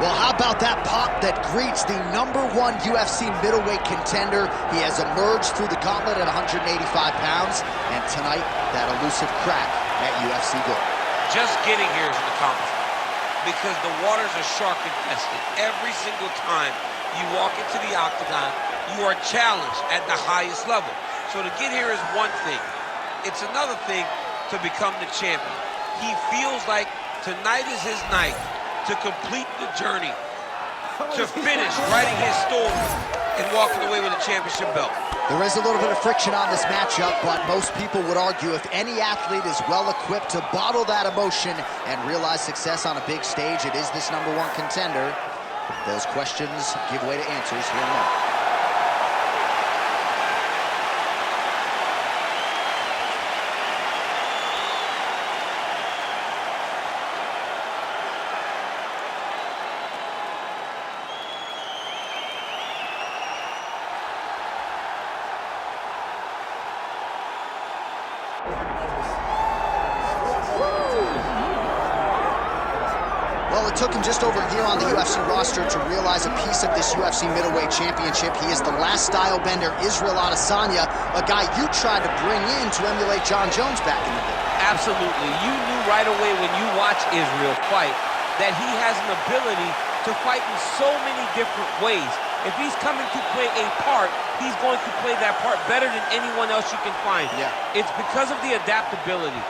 Well, how about that pop that greets the #1 UFC middleweight contender? He has emerged through the gauntlet at 185 pounds, and tonight, that elusive crack at UFC Gold. Just getting here is an accomplishment because the waters are shark infested. Every single time you walk into the octagon, you are challenged at the highest level. So to get here is one thing. It's another thing to become the champion. He feels like tonight is his night to complete the journey, to finish writing his story and walking away with a championship belt. There is a little bit of friction on this matchup, but most people would argue if any athlete is well-equipped to bottle that emotion and realize success on a big stage, it is this #1 contender. Those questions give way to answers here in a moment. Well, it took him just over a year on the UFC roster to realize a piece of this UFC middleweight championship. He is the last style bender, Israel Adesanya, a guy you tried to bring in to emulate John Jones back in the day. Absolutely. You knew right away when you watch Israel fight that he has an ability to fight in so many different ways. If he's coming to play a part, he's going to play that part better than anyone else you can find. Yeah. It's because of the adaptability.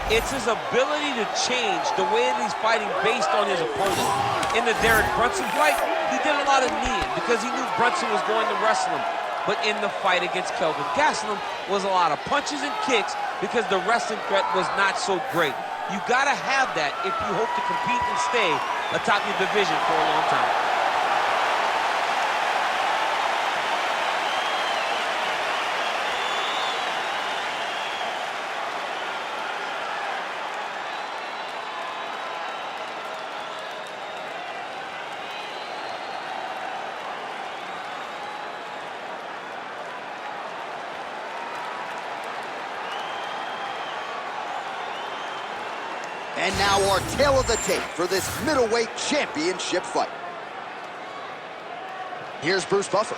It's his ability to change the way that he's fighting based on his opponent. In the Derek Brunson fight, he did a lot of kneeing because he knew Brunson was going to wrestle him. But in the fight against Kelvin Gastelum was a lot of punches and kicks because the wrestling threat was not so great. You gotta have that if you hope to compete and stay atop your division for a long time. And now our tale of the tape for this middleweight championship fight. Here's Bruce Buffer.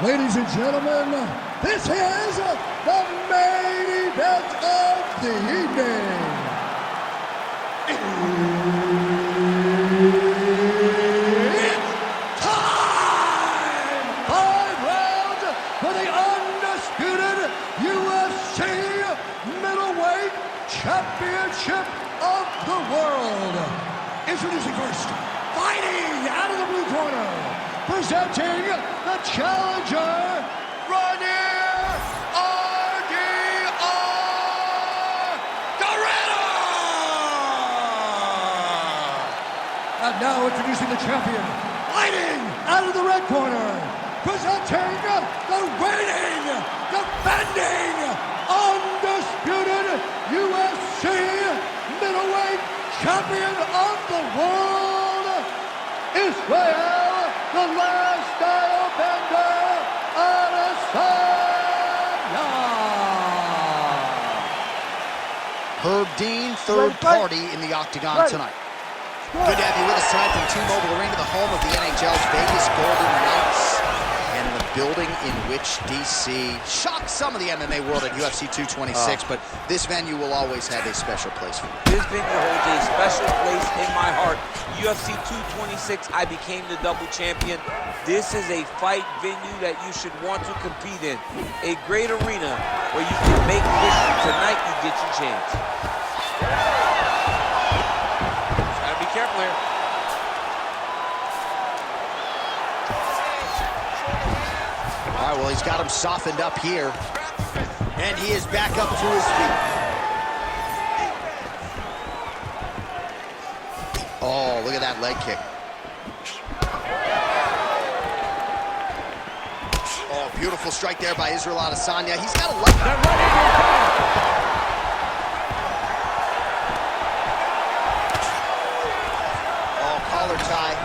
Ladies and gentlemen, this is the main event of the evening. It's time! 5 rounds for the undisputed UFC middleweight championship of the world. Introducing first, fighting out of the blue corner, presenting the challenger, Reinier And now introducing the champion, fighting out of the red corner, presenting the reigning, defending, undisputed UFC middleweight champion of the world, Israel, the last style bender, Adesanya. Herb Dean, third party in the octagon tonight. Good to have you with us tonight from T-Mobile Arena, the home of the NHL's Vegas Golden Knights, and the building in which DC shocked some of the MMA world at UFC 226, but this venue will always have a special place for you. This venue holds a special place in my heart. UFC 226, I became the double champion. This is a fight venue that you should want to compete in. A great arena where you can make history. Tonight, you get your chance. Careful here. All right, well, he's got him softened up here. And he is back up to his feet. Oh, look at that leg kick. Oh, beautiful strike there by Israel Adesanya. He's got a leg. Tie.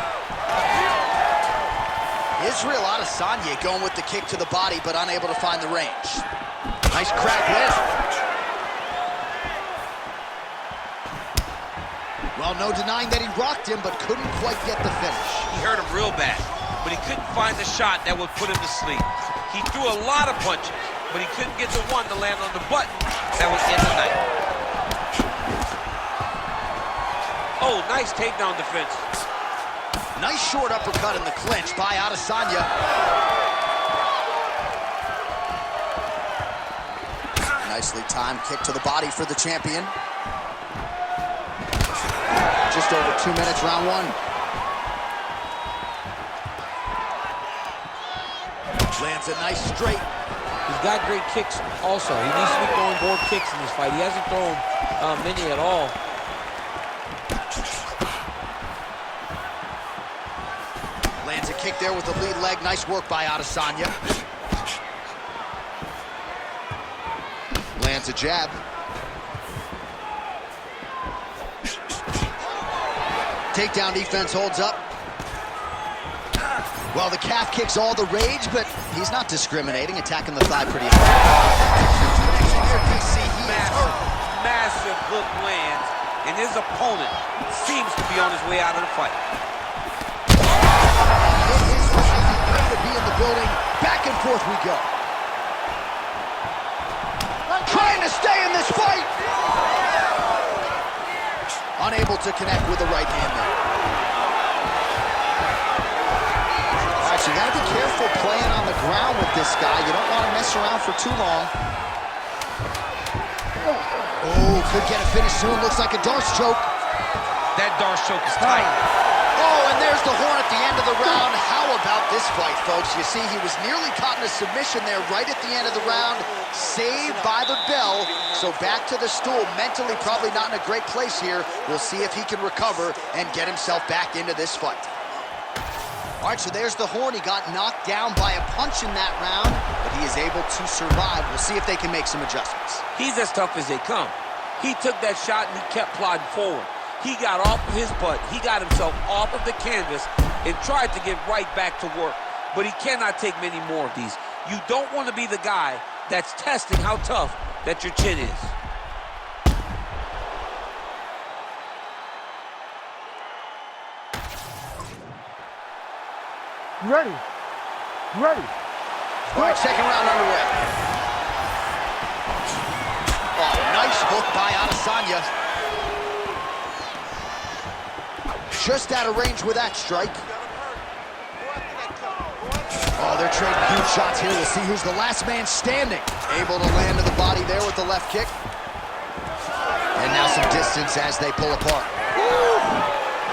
Israel Adesanya going with the kick to the body, but unable to find the range. Nice crack win. Well, no denying that he rocked him, but couldn't quite get the finish. He hurt him real bad, but he couldn't find the shot that would put him to sleep. He threw a lot of punches, but he couldn't get the one to land on the button that would end the night. Oh, nice takedown defense. Nice short uppercut in the clinch by Adesanya. Nicely timed kick to the body for the champion. Just over 2 minutes, round one. Lands a nice straight. He's got great kicks also. He needs to be throwing more kicks in this fight. He hasn't thrown many at all. Lands a kick there with the lead leg. Nice work by Adesanya. Lands a jab. Takedown defense holds up. Well, the calf kick's all the rage, but he's not discriminating, attacking the thigh pretty Massive hook lands, and his opponent seems to be on his way out of the fight. To be in the building. Back and forth we go. Trying to stay in this fight. Unable to connect with the right hand there. All right, so you gotta be careful playing on the ground with this guy. You don't want to mess around for too long. Oh, could get a finish soon. Looks like a Darce choke. That Darce choke is tight. Oh, and there's the horn at the end of the round. How about this fight, folks? You see, he was nearly caught in a submission there right at the end of the round. Saved by the bell. So back to the stool. Mentally probably not in a great place here. We'll see if he can recover and get himself back into this fight. All right, so there's the horn. He got knocked down by a punch in that round, but he is able to survive. We'll see if they can make some adjustments. He's as tough as they come. He took that shot and he kept plodding forward. He got off of his butt. He got himself off of the canvas and tried to get right back to work. But he cannot take many more of these. You don't want to be the guy that's testing how tough that your chin is. Ready. Ready. All right, second round underway. Oh, nice hook by Adesanya. Just out of range with that strike. Oh, they're trading huge shots here. We'll see who's the last man standing. Able to land to the body there with the left kick. And now some distance as they pull apart.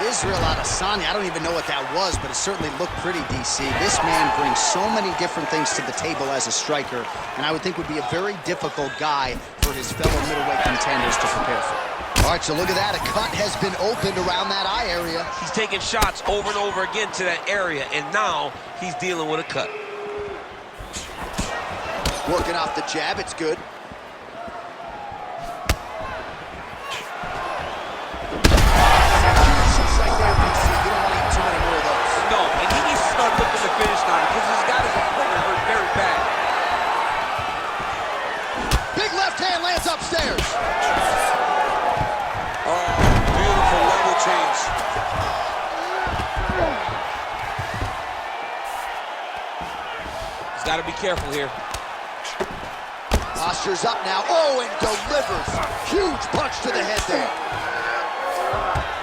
Israel Adesanya, I don't even know what that was, but it certainly looked pretty, DC. This man brings so many different things to the table as a striker, and I would think would be a very difficult guy for his fellow middleweight contenders to prepare for. All right, so look at that. A cut has been opened around that eye area. He's taking shots over and over again to that area, and now he's dealing with a cut. Working off the jab, it's good. No, and he needs to start looking to finish now because he's got his opponent hurt very bad. Big left hand lands upstairs. Oh, beautiful level change. He's got to be careful here. Posture's up now. Oh, and delivers. Huge punch to the head there.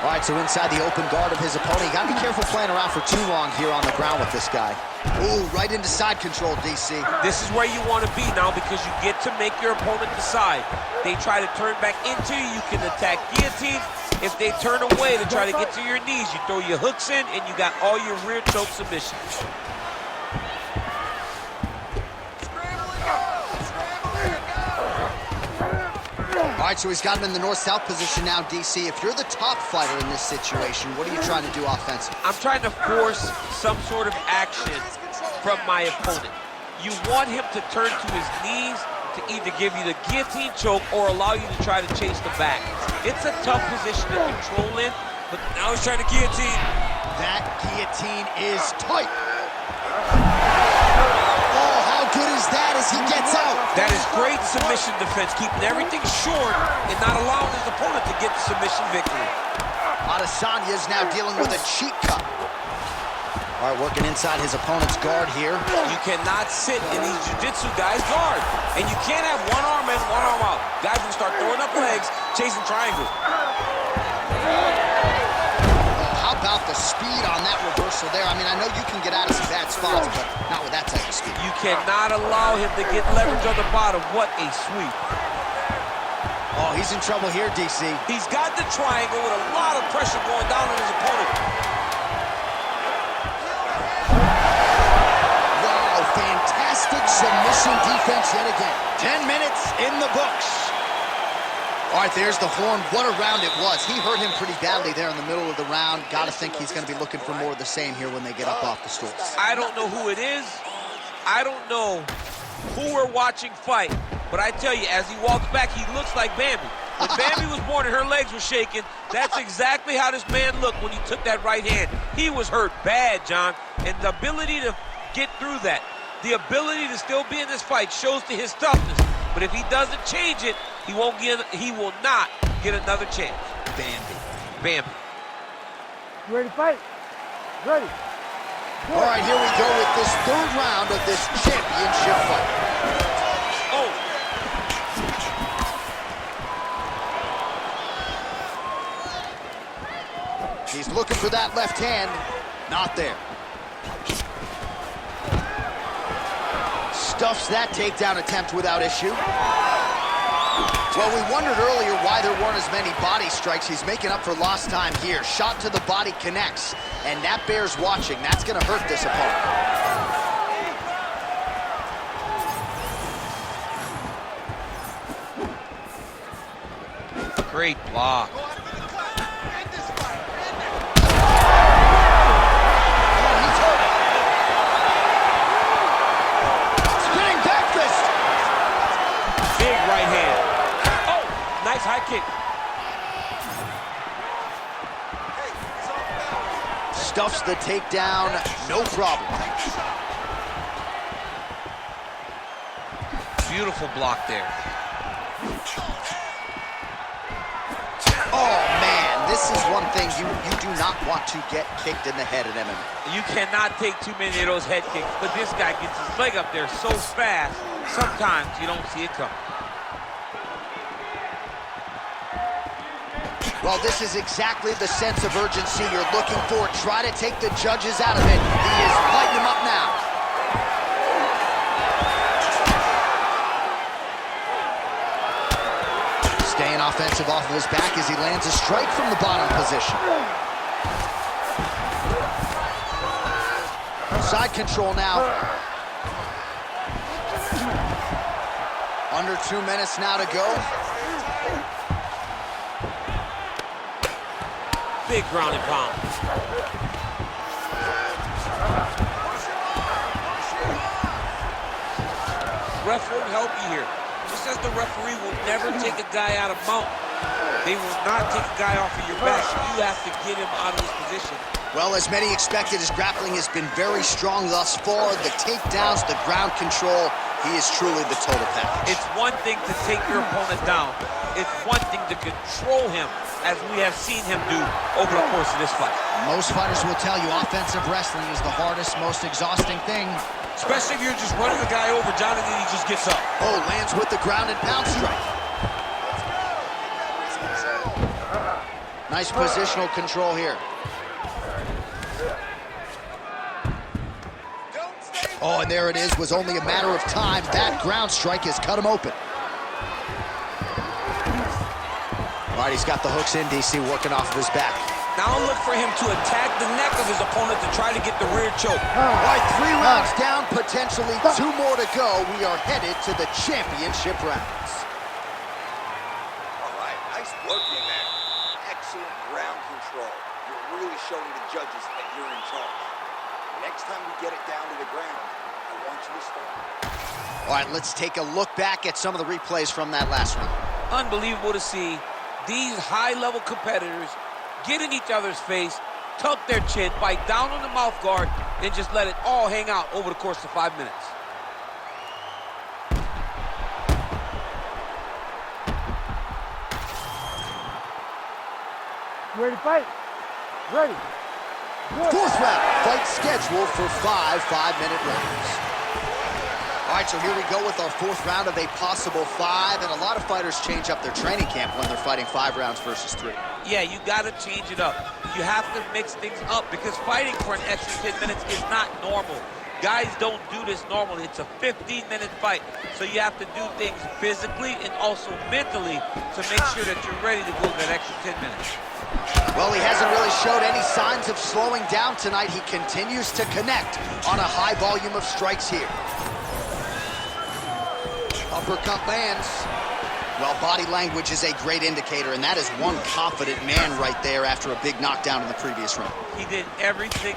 All right, so inside the open guard of his opponent. You got to be careful playing around for too long here on the ground with this guy. Ooh, right into side control, DC. This is where you want to be now because you get to make your opponent decide. They try to turn back into you, you can attack guillotine. If they turn away to try to get to your knees, you throw your hooks in and you got all your rear choke submissions. All right, so he's got him in the north-south position now, DC. If you're the top fighter in this situation, what are you trying to do offensively? I'm trying to force some sort of action from my opponent. You want him to turn to his knees to either give you the guillotine choke or allow you to try to chase the back. It's a tough position to control in, but now he's trying to guillotine. That guillotine is tight. That is great submission defense, keeping everything short and not allowing his opponent to get the submission victory. Adesanya is now dealing with a cheek cut. All right, working inside his opponent's guard here. You cannot sit in these jiu-jitsu guys' guard. And you can't have one arm in, one arm out. Guys will start throwing up legs, chasing triangles. How about the speed on that reversal there? I mean, I know you can get out of some bad spots, but not with that type of speed. You cannot allow him to get leverage on the bottom. What a sweep. Oh, he's in trouble here, DC. He's got the triangle with a lot of pressure going down on his opponent. Wow, fantastic submission defense yet again. 10 minutes in the books. All right, there's the horn. What a round it was. He hurt him pretty badly there in the middle of the round. Got to think he's going to be looking for more of the same here when they get up off the stools. I don't know who it is. I don't know who we're watching fight. But I tell you, as he walks back, he looks like Bambi. When Bambi was born and her legs were shaking, that's exactly how this man looked when he took that right hand. He was hurt bad, John. And the ability to get through that, the ability to still be in this fight shows to his toughness. But if he doesn't change it, he will not get another chance. Bambi. You ready to fight? Ready. All right, here we go with this third round of this championship fight. Oh. He's looking for that left hand. Not there. Stuffs that takedown attempt without issue. Well, we wondered earlier why there weren't as many body strikes. He's making up for lost time here. Shot to the body connects, and that bears watching. That's going to hurt this opponent. Great block. High kick. Stuffs the takedown, no problem. Beautiful block there. Oh, man, this is one thing you do not want to get kicked in the head in MMA. You cannot take too many of those head kicks, but this guy gets his leg up there so fast, sometimes you don't see it coming. Well, this is exactly the sense of urgency you're looking for. Try to take the judges out of it. He is lighting them up now. Staying offensive off of his back as he lands a strike from the bottom position. Side control now. Under 2 minutes now to go. Big ground and pound. Ref won't help you here. Just as the referee will never take a guy out of mount, they will not take a guy off of your back. You have to get him out of his position. Well, as many expected, his grappling has been very strong thus far. The takedowns, the ground control, he is truly the total package. It's one thing to take your opponent down. It's one thing to control him, as we have seen him do over the course of this fight. Most fighters will tell you offensive wrestling is the hardest, most exhausting thing. Especially if you're just running the guy over, John, and then he just gets up. Oh, lands with the ground and pound strike. Nice positional control here. Oh, and there it is. Was only a matter of time. That ground strike has cut him open. All right, he's got the hooks in, DC, working off of his back. Now look for him to attack the neck of his opponent to try to get the rear choke. All right, 3 rounds down, potentially 2 more to go. We are headed to the championship rounds. All right, nice work in there. Excellent ground control. You're really showing the judges that you're in charge. Next time we get it down to the ground, I want you to start. All right, let's take a look back at some of the replays from that last round. Unbelievable to see these high-level competitors get in each other's face, tuck their chin, bite down on the mouth guard, and just let it all hang out over the course of 5 minutes. Ready to fight? Ready. Good. Fourth round, fight scheduled for 5 5-minute rounds. All right, so here we go with our fourth round of a possible 5, and a lot of fighters change up their training camp when they're fighting 5 rounds versus 3. Yeah, you got to change it up. You have to mix things up because fighting for an extra 10 minutes is not normal. Guys don't do this normally. It's a 15-minute fight, so you have to do things physically and also mentally to make sure that you're ready to go that extra 10 minutes. Well, he hasn't really showed any signs of slowing down tonight. He continues to connect on a high volume of strikes here. Uppercut lands. Well, body language is a great indicator, and that is one confident man right there after a big knockdown in the previous round. He did everything.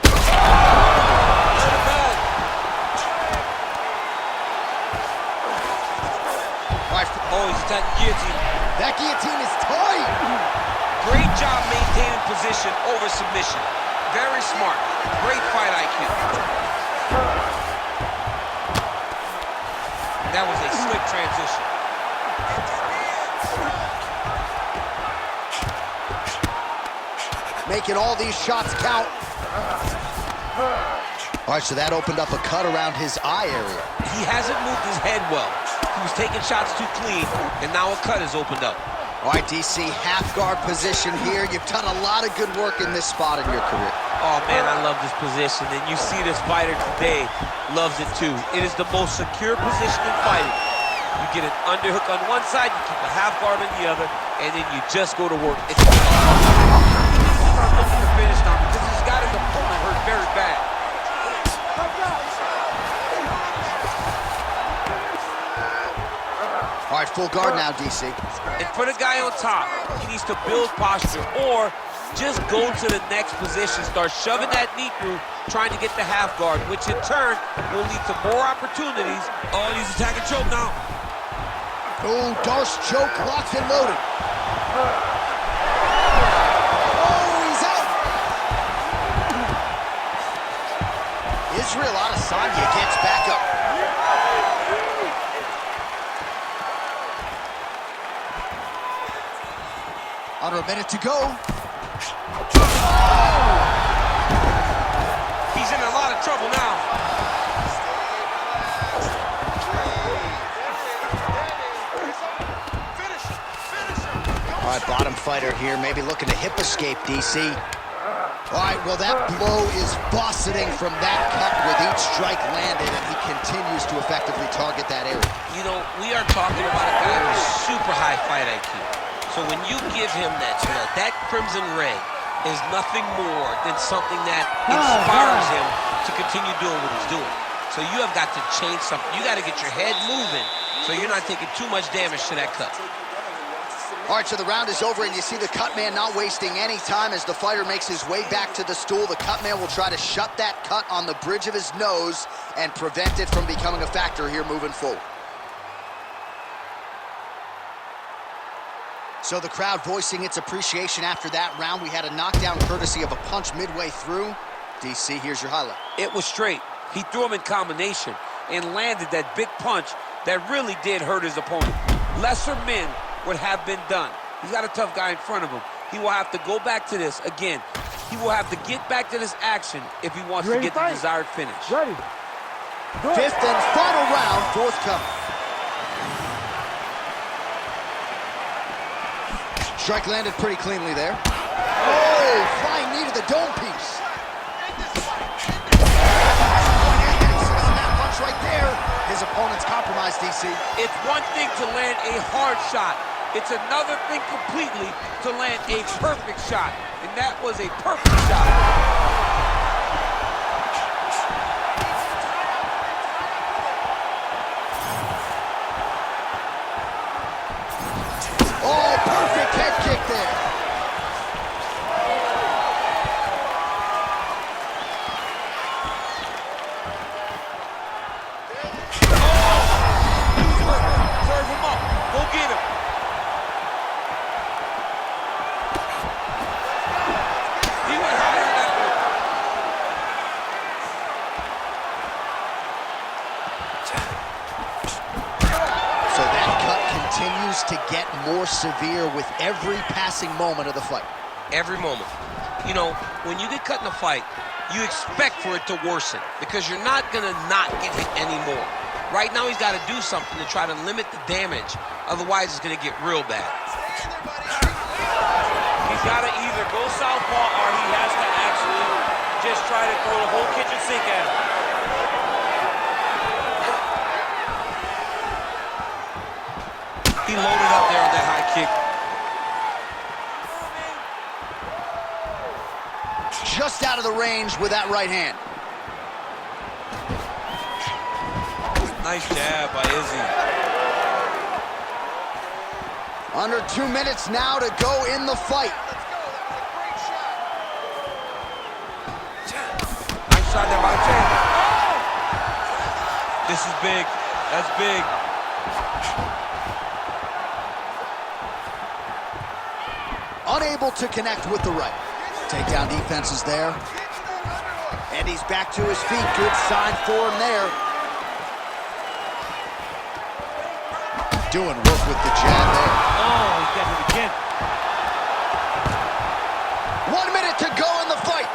Oh, he's attacking guillotine. That guillotine is tight. Great job maintaining position over submission. Very smart. Great fight IQ. That was a slick transition. Making all these shots count. All right, so that opened up a cut around his eye area. He hasn't moved his head well. He was taking shots too clean, and now a cut has opened up. All right, DC, half guard position here. You've done a lot of good work in this spot in your career. Oh, man, I love this position, and you see this fighter today loves it too. It is the most secure position in fighting. You get an underhook on one side, you keep a half guard on the other, and then you just go to work. It's he needs to start looking to finish now because he's got his opponent hurt very bad. All right, full guard now, DC. And for the guy on top, he needs to build posture or just go to the next position, start shoving that knee through, trying to get the half guard, which in turn will lead to more opportunities. Oh, he's attacking choke now. Oh, Darce choke, locked and loaded. Oh, he's out. Israel Adesanya gets back up. Under a minute to go. He's in a lot of trouble now. All right, bottom fighter here, maybe looking to hip escape, DC. All right, well, that blow is buffeting from that cut with each strike landed, and he continues to effectively target that area. You know, we are talking about a guy with super high fight IQ. So when you give him that blood, that crimson red is nothing more than something that inspires him to continue doing what he's doing. So you have got to change something. You got to get your head moving so you're not taking too much damage to that cut. All right, so the round is over, and you see the cut man not wasting any time as the fighter makes his way back to the stool. The cut man will try to shut that cut on the bridge of his nose and prevent it from becoming a factor here moving forward. So the crowd voicing its appreciation after that round. We had a knockdown courtesy of a punch midway through. DC, here's your highlight. It was straight. He threw him in combination and landed that big punch that really did hurt his opponent. Lesser men would have been done. He's got a tough guy in front of him. He will have to go back to this again. He will have to get back to this action if he wants to get the desired finish. Ready. Good. Fifth and final round, forthcoming. Strike landed pretty cleanly there. Oh, flying knee to the dome piece. On that punch right there, his opponent's compromised, DC. It's one thing to land a hard shot. It's another thing completely to land a perfect shot. And that was a perfect shot. Oh, perfect head kick there. Serve him up. Go get him. He went higher than that one. So that cut continues to get more severe with every passing moment of the fight. every moment. You know, when you get cut in a fight, you expect for it to worsen because you're not going to not get hit anymore. Right now, he's got to do something to try to limit the damage. Otherwise, it's going to get real bad. He's got to either go southpaw or he has to actually just try to throw the whole kitchen sink at him. He loaded up there on that high kick. Just out of the range with that right hand. Nice jab by Izzy. Under 2 minutes now to go in the fight. Nice shot there by the champ. This is big. That's big. Unable to connect with the right. Takedown defense is there. And he's back to his feet. Good sign for him there. Doing work with the jab there. Oh, he got him again. 1 minute to go in the fight.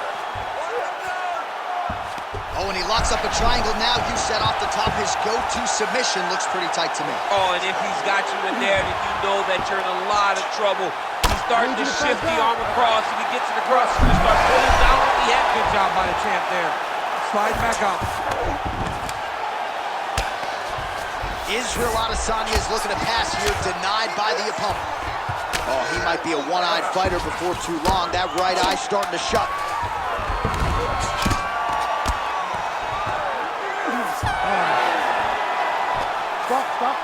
Oh, and he locks up a triangle now. You said off the top his go-to submission looks pretty tight to me. Oh, and if he's got you in there, then you know that you're in a lot of trouble. He's starting to shift the arm across. If he gets it across, he's going to start pulling down on the head. Good job by the champ there. Slide back up. Israel Adesanya is looking to pass here, denied by the opponent. Oh, he might be a one-eyed fighter before too long. That right eye starting to shut. Stop.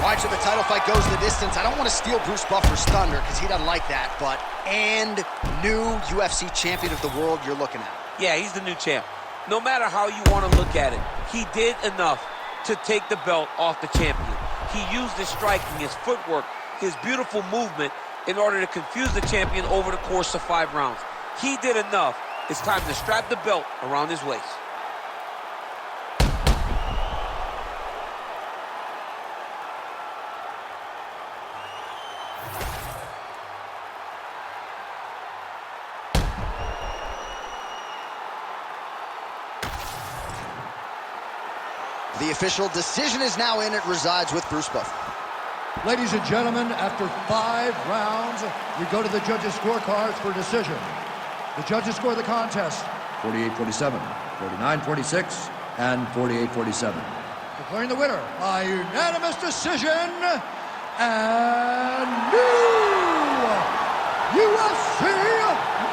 Watch if the title fight goes the distance. I don't want to steal Bruce Buffer's thunder because he doesn't like that, but and new UFC champion of the world you're looking at. Yeah, he's the new champ. No matter how you want to look at it, he did enough to take the belt off the champion. He used his striking, his footwork, his beautiful movement in order to confuse the champion over the course of 5 rounds. He did enough. It's time to strap the belt around his waist. The official decision is now in. It resides with Bruce Buffer. Ladies and gentlemen, after 5 rounds, we go to the judges' scorecards for decision. The judges score the contest 48-47, 49-46, and 48-47. Declaring the winner by unanimous decision and new UFC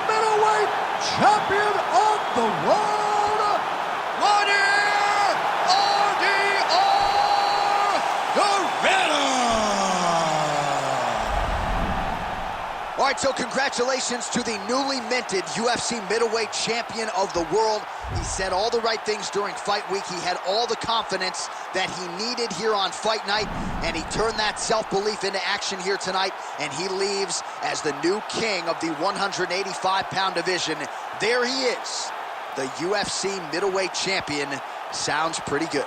middleweight champion of the world, Reinier. All right, so congratulations to the newly minted UFC middleweight champion of the world. He said all the right things during fight week. He had all the confidence that he needed here on fight night, and he turned that self-belief into action here tonight, and he leaves as the new king of the 185-pound division. There he is, the UFC middleweight champion. Sounds pretty good.